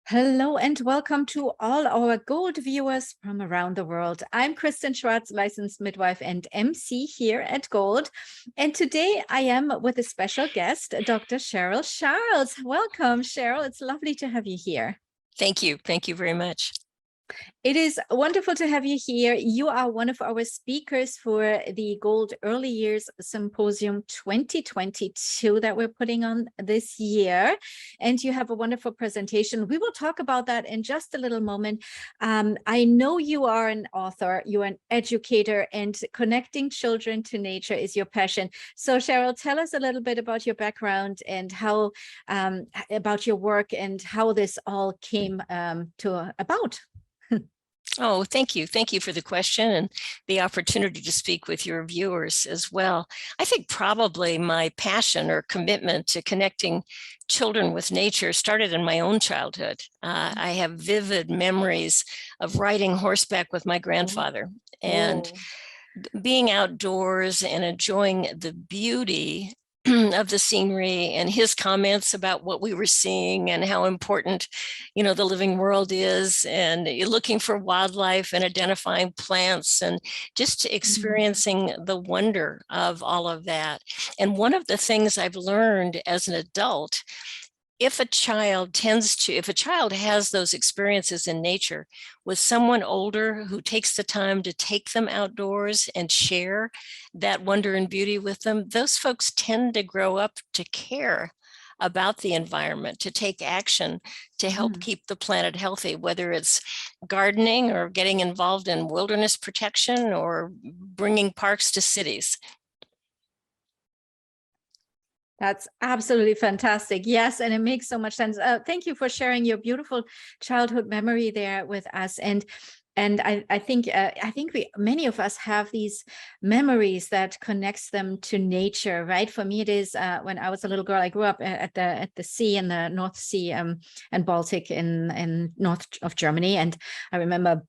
Hello and welcome to all our Gold viewers from around the world. I'm Kristen Schwartz, licensed midwife and MC here at Gold. And today I am with a special guest, Dr. Cheryl Charles. Welcome, Cheryl. It's lovely to have you here. Thank you. Thank you very much. It is wonderful to have you here. You are one of our speakers for the Gold Early Years Symposium 2022 that we're putting on this year. And you have a wonderful presentation. We will talk about that in just a little moment. I know you are an author, you are an educator, and connecting children to nature is your passion. So Cheryl, tell us a little bit about your background and how about your work and how this all came about. Oh, thank you. Thank you for the question and the opportunity to speak with your viewers as well. I think probably my passion or commitment to connecting children with nature started in my own childhood. I have vivid memories of riding horseback with my grandfather and being outdoors and enjoying the beauty of the scenery and his comments about what we were seeing and how important, the living world is, and you're looking for wildlife and identifying plants and just experiencing the wonder of all of that. And one of the things I've learned as an adult, if a child has those experiences in nature with someone older who takes the time to take them outdoors and share that wonder and beauty with them, those folks tend to grow up to care about the environment, to take action to help keep the planet healthy, whether it's gardening or getting involved in wilderness protection or bringing parks to cities. That's absolutely fantastic. Yes, and it makes so much sense. Thank you for sharing your beautiful childhood memory there with us. And I think many of us have these memories that connects them to nature, right? For me, it is when I was a little girl. I grew up at the sea, in the North Sea and Baltic in north of Germany, and I remember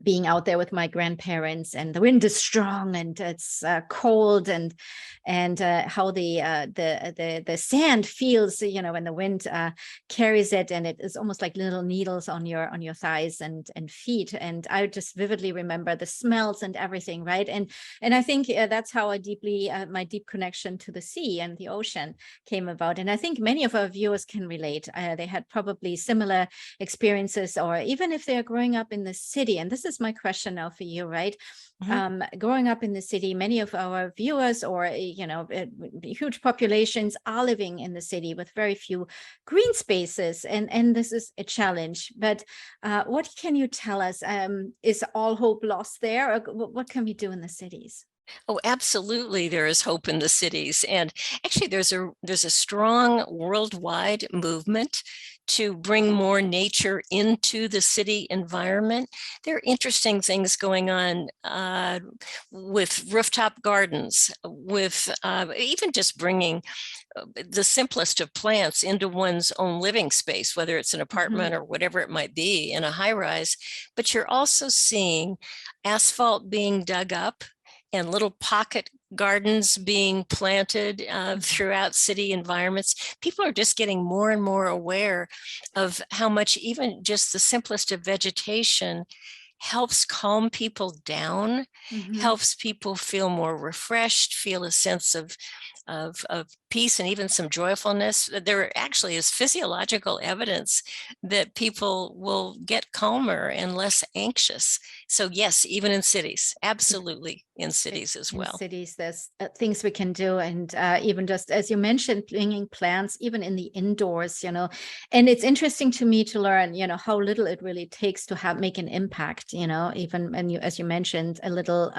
being out there with my grandparents, and the wind is strong and it's cold, and how the sand feels, when the wind carries it, and it is almost like little needles on your thighs and feet. And I just vividly remember the smells and everything, right? And I think that's how my deep connection to the sea and the ocean came about. And I think many of our viewers can relate. They had probably similar experiences, or even if they are growing up in the city. And this is my question now for you, right? Growing up in the city, many of our viewers, or huge populations, are living in the city with very few green spaces, and this is a challenge. But what can you tell us? Is all hope lost there, or what can we do in the cities? Oh, absolutely. There is hope in the cities. And actually, there's a strong worldwide movement to bring more nature into the city environment. There are interesting things going on with rooftop gardens, with even just bringing the simplest of plants into one's own living space, whether it's an apartment or whatever it might be in a high rise. But you're also seeing asphalt being dug up and little pocket gardens being planted throughout city environments. People are just getting more and more aware of how much even just the simplest of vegetation helps calm people down, helps people feel more refreshed, feel a sense of peace and even some joyfulness. There actually is physiological evidence that people will get calmer and less anxious. So yes, even in cities, absolutely in cities as well. In cities, there's things we can do, and even just as you mentioned, bringing plants even in the indoors, and it's interesting to me to learn, how little it really takes to make an impact, even, and as you mentioned, a little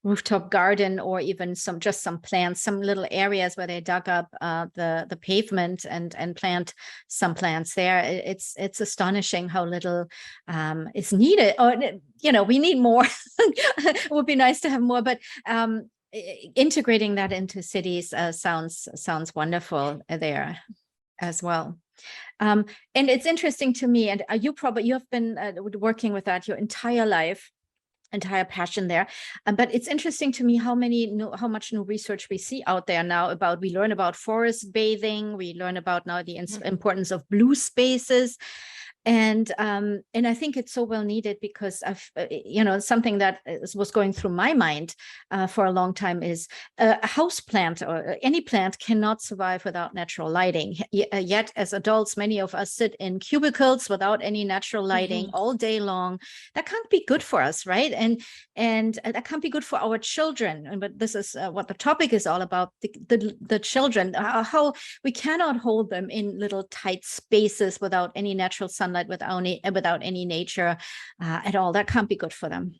rooftop garden, or even some plants, some little areas where they dug up the pavement and plant some plants there. It's astonishing how little is needed. Or we need more. It would be nice to have more, but integrating that into cities sounds wonderful there as well. And it's interesting to me, and you have been working with that your entire life, entire passion there. But it's interesting to me how much new research we see out there now we learn about forest bathing, we learn about now the importance of blue spaces. And I think it's so well needed, because I've something that was going through my mind for a long time is a house plant or any plant cannot survive without natural lighting. Yet as adults, many of us sit in cubicles without any natural lighting all day long. That can't be good for us, right? And that can't be good for our children. But this is what the topic is all about: the children. How we cannot hold them in little tight spaces without any natural sunlight, without any nature at all. That can't be good for them.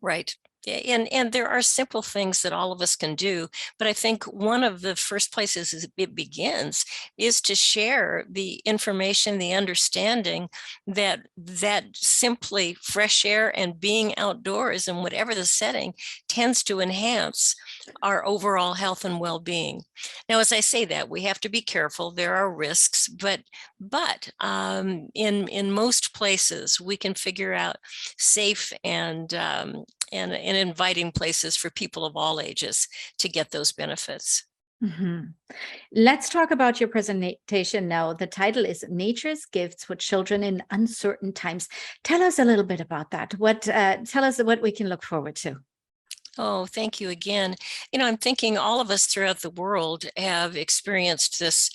Right. And there are simple things that all of us can do, but I think one of the first places it begins is to share the information, the understanding that simply fresh air and being outdoors in whatever the setting tends to enhance our overall health and well-being. Now, as I say that, we have to be careful. There are risks, but in most places we can figure out safe and inviting places for people of all ages to get those benefits. Let's talk about your presentation now. The title is Nature's Gifts for Children in Uncertain Times. Tell us a little bit about that. Tell us what we can look forward to. Oh, thank you again. I'm thinking all of us throughout the world have experienced this,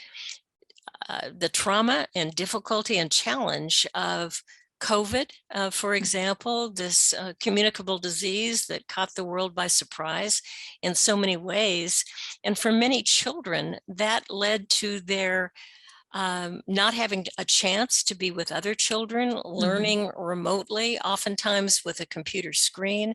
the trauma and difficulty and challenge of COVID, for example, this communicable disease that caught the world by surprise in so many ways. And for many children, that led to their not having a chance to be with other children, learning remotely, oftentimes with a computer screen.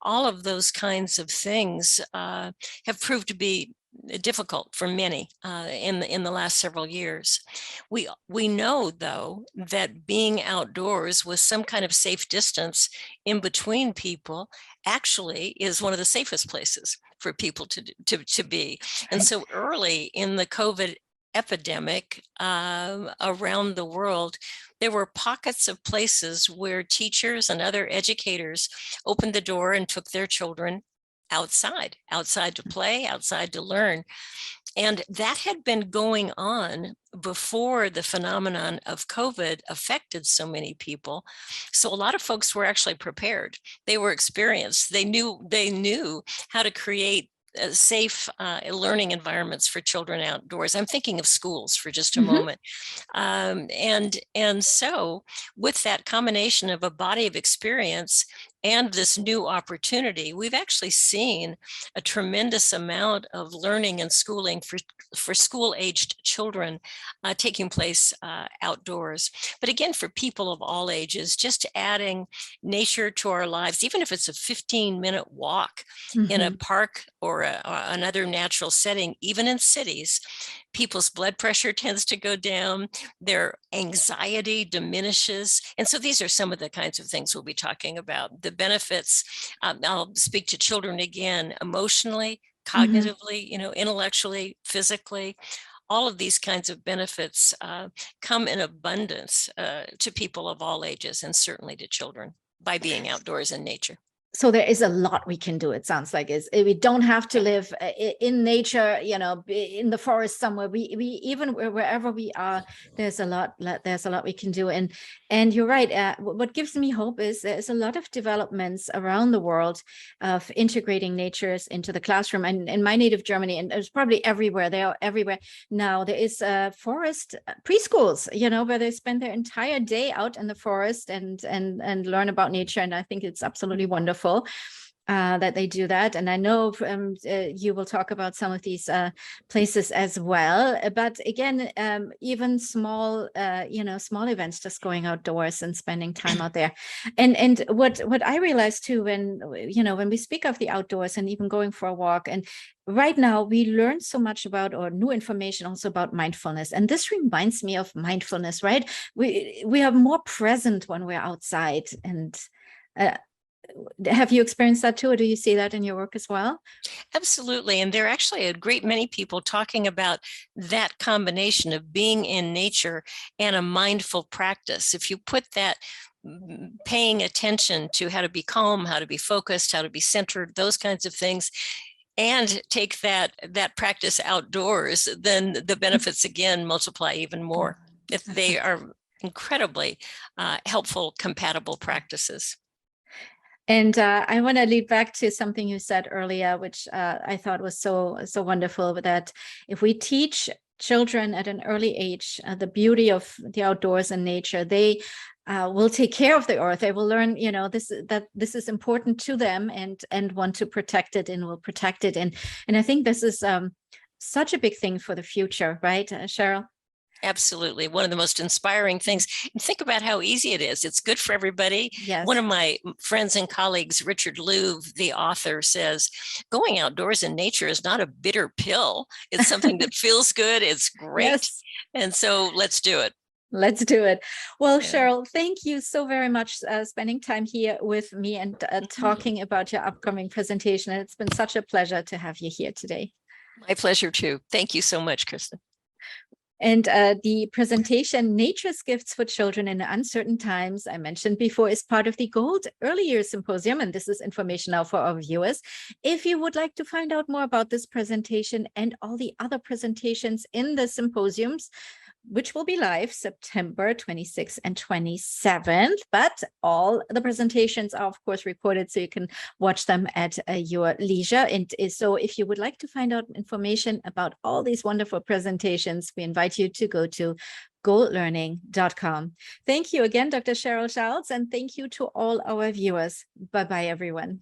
All of those kinds of things have proved to be difficult for many in the last several years. We know, though, that being outdoors with some kind of safe distance in between people actually is one of the safest places for people to be. And so early in the COVID epidemic around the world, there were pockets of places where teachers and other educators opened the door and took their children outside to play, outside to learn. And that had been going on before the phenomenon of COVID affected so many people. So a lot of folks were actually prepared. They were experienced. They knew how to create safe learning environments for children outdoors. I'm thinking of schools for just a moment. And so with that combination of a body of experience and this new opportunity, we've actually seen a tremendous amount of learning and schooling for school-aged children taking place outdoors. But again, for people of all ages, just adding nature to our lives, even if it's a 15-minute walk in a park or another natural setting, even in cities, people's blood pressure tends to go down, their anxiety diminishes. And so these are some of the kinds of things we'll be talking about. The benefits, I'll speak to children again, emotionally, cognitively, intellectually, physically. All of these kinds of benefits come in abundance to people of all ages, and certainly to children, by being outdoors in nature. So there is a lot we can do. It sounds like we don't have to live in nature, in the forest somewhere. We even wherever we are, there's a lot we can do. And you're right. What gives me hope is there's a lot of developments around the world of integrating natures into the classroom. And in my native Germany, and it's probably everywhere. They are everywhere now. There is forest preschools, where they spend their entire day out in the forest and learn about nature. And I think it's absolutely wonderful that they do that. And I know you will talk about some of these places as well. But again, even small events, just going outdoors and spending time out there. And what I realized too, when we speak of the outdoors and even going for a walk, and right now we learn so much about, or new information also about, mindfulness. And this reminds me of mindfulness, right? We are more present when we're outside. And have you experienced that too, or do you see that in your work as well? Absolutely. And there are actually a great many people talking about that combination of being in nature and a mindful practice. If you put that paying attention to how to be calm, how to be focused, how to be centered, those kinds of things, and take that practice outdoors, then the benefits again multiply even more. They are incredibly helpful, compatible practices. And I want to lead back to something you said earlier, which I thought was so wonderful, that if we teach children at an early age the beauty of the outdoors and nature, they will take care of the earth. They will learn, that this is important to them, and want to protect it, and will protect it. And I think this is such a big thing for the future, right, Cheryl? Absolutely. One of the most inspiring things. And think about how easy it is. It's good for everybody. Yes. One of my friends and colleagues, Richard Louv, the author, says, going outdoors in nature is not a bitter pill. It's something that feels good. It's great. Yes. And so let's do it. Let's do it. Well, yeah. Cheryl, thank you so very much spending time here with me and talking about your upcoming presentation. It's been such a pleasure to have you here today. My pleasure too. Thank you so much, Kristen. And the presentation, Nature's Gifts for Children in Uncertain Times, I mentioned before, is part of the Gold Early Years Symposium. And this is information now for our viewers. If you would like to find out more about this presentation and all the other presentations in the symposiums, which will be live September 26th and 27th, but all the presentations are, of course, recorded, so you can watch them at your leisure. And so if you would like to find out information about all these wonderful presentations, we invite you to go to goldlearning.com. Thank you again, Dr. Cheryl Childs, and thank you to all our viewers. Bye-bye, everyone.